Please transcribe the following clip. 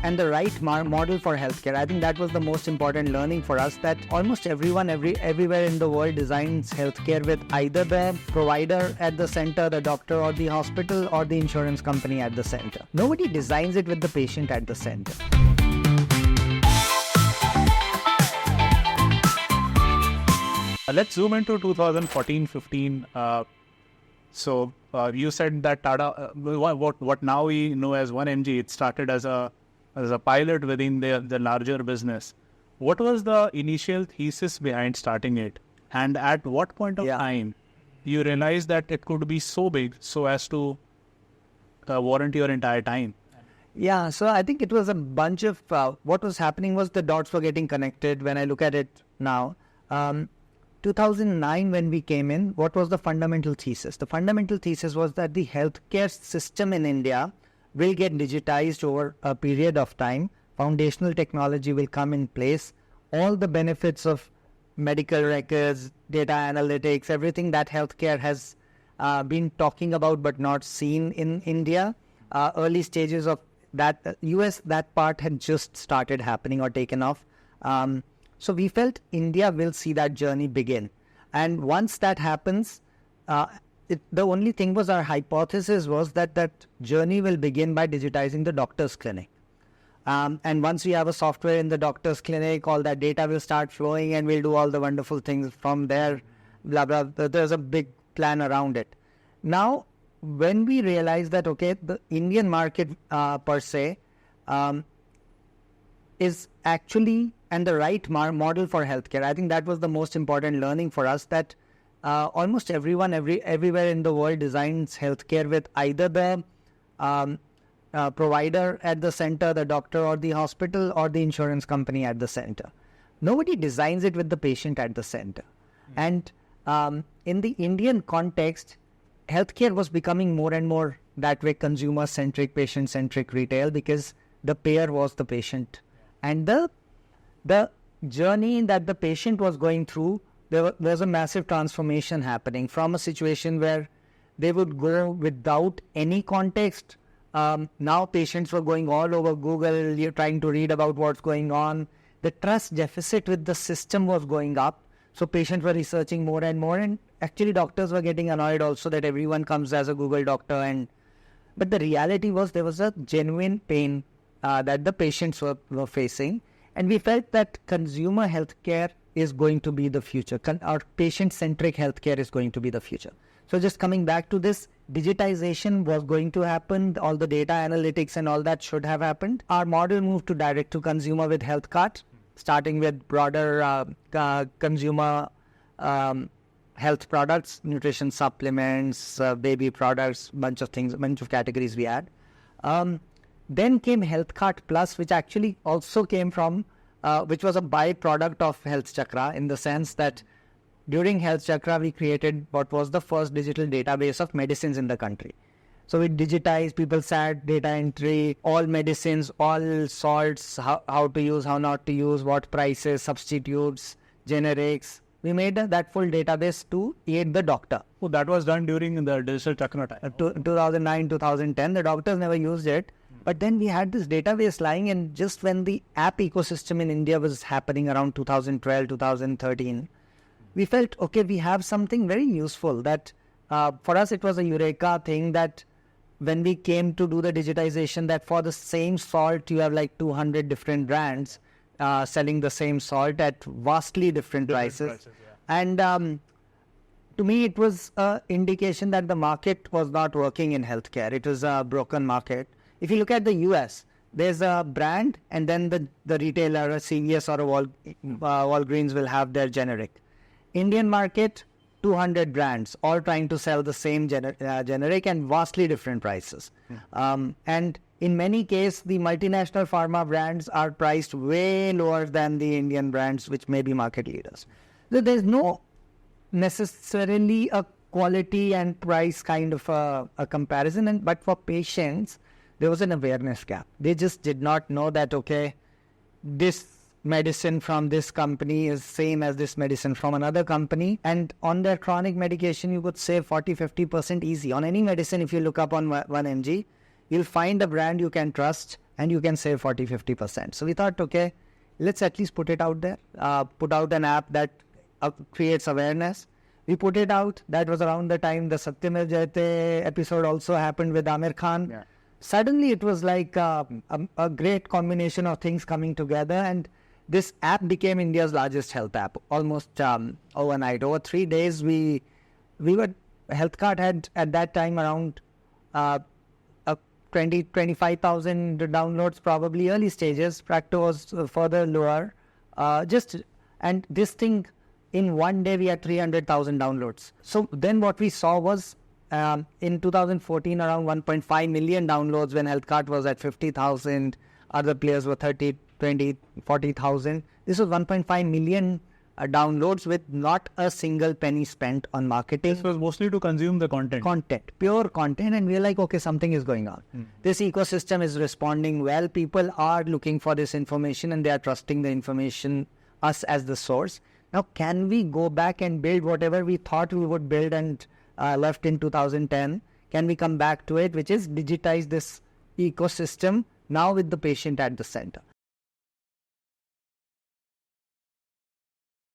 and the right model for healthcare. I think that was the most important learning for us, that almost everyone everywhere in the world designs healthcare with either the provider at the center, the doctor or the hospital, or the insurance company at the center. Nobody designs it with the patient at the center. Let's zoom into 2014-15. So you said that Tata, what now we know as 1mg, it started as a pilot within the larger business. What was the initial thesis behind starting it? And at what point of time you realized that it could be so big so as to warrant your entire time? Yeah, so I think it was a bunch of, what was happening was the dots were getting connected. When I look at it now, 2009 when we came in, what was the fundamental thesis? The fundamental thesis was that the healthcare system in India will get digitized over a period of time. Foundational technology will come in place. All the benefits of medical records, data analytics, everything that healthcare has been talking about but not seen in India. Early stages of that, US, that part had just started happening or taken off. So we felt India will see that journey begin. And once that happens, the only thing was, our hypothesis was that that journey will begin by digitizing the doctor's clinic. And once we have a software in the doctor's clinic, all that data will start flowing and we'll do all the wonderful things from there, blah, blah. There's a big plan around it. Now, when we realized that, okay, the Indian market per se is actually and the right model for healthcare. I think that was the most important learning for us, that almost everyone everywhere in the world designs healthcare with either the provider at the center, the doctor or the hospital, or the insurance company at the center. Nobody designs it with the patient at the center. And in the Indian context, healthcare was becoming more and more that way, consumer-centric, patient-centric retail, because the payer was the patient. And the journey that the patient was going through, there was a massive transformation happening from a situation where they would go without any context. Now patients were going all over Google, trying to read about what's going on. The trust deficit with the system was going up. So patients were researching more and more, and actually doctors were getting annoyed also that everyone comes as a Google doctor. But the reality was there was a genuine pain that the patients were facing. And we felt that consumer healthcare is going to be the future. Our patient-centric healthcare is going to be the future. So just coming back to this, digitization was going to happen. All the data analytics and all that should have happened. Our model moved to direct-to-consumer with health cart, starting with broader consumer health products, nutrition supplements, baby products, bunch of categories we had. Then came Health Cart Plus, which actually also came from, which was a byproduct of Health Chakra, in the sense that during Health Chakra, we created what was the first digital database of medicines in the country. So we digitized, people sat, data entry, all medicines, all salts, how to use, how not to use, what prices, substitutes, generics. We made that full database to aid the doctor. Oh, that was done during the digital Chakra time. 2009, 2010, the doctors never used it. But then we had this database lying, and just when the app ecosystem in India was happening around 2012, 2013, we felt, okay, we have something very useful that for us it was a eureka thing, that when we came to do the digitization, that for the same salt you have like 200 different brands selling the same salt at vastly different prices. And to me it was an indication that the market was not working in healthcare. It was a broken market. If you look at the US, there's a brand, and then the retailer, a CVS or a Walgreens will have their generic. Indian market, 200 brands, all trying to sell the same generic and vastly different prices. And in many cases, the multinational pharma brands are priced way lower than the Indian brands, which may be market leaders. So there's no necessarily a quality and price kind of a comparison. But for patients, there was an awareness gap. They just did not know that, okay, this medicine from this company is same as this medicine from another company. And on their chronic medication, you could save 40-50% easy. On any medicine, if you look up on 1mg, you'll find a brand you can trust and you can save 40-50%. So we thought, okay, let's at least put it out there, put out an app that creates awareness. We put it out. That was around the time the Satyamel Jayate episode also happened with Amir Khan. Yeah. Suddenly it was like a great combination of things coming together, and this app became India's largest health app almost overnight. Over 3 days, HealthCart had at that time around 25,000 downloads, probably early stages. Practo was further lower. And this thing, in one day we had 300,000 downloads. So then what we saw was in 2014 around 1.5 million downloads when HealthCart was at 50,000. Other players were 30, 20, 40,000. This was 1.5 million downloads with not a single penny spent on marketing. This was mostly to consume the content. Pure content. And we're like, okay, something is going on. This ecosystem is responding well. People are looking for this information and they are trusting the information, us as the source. Now, can we go back and build whatever we thought we would build and left in 2010? Can we come back to it, which is digitize this ecosystem now with the patient at the center?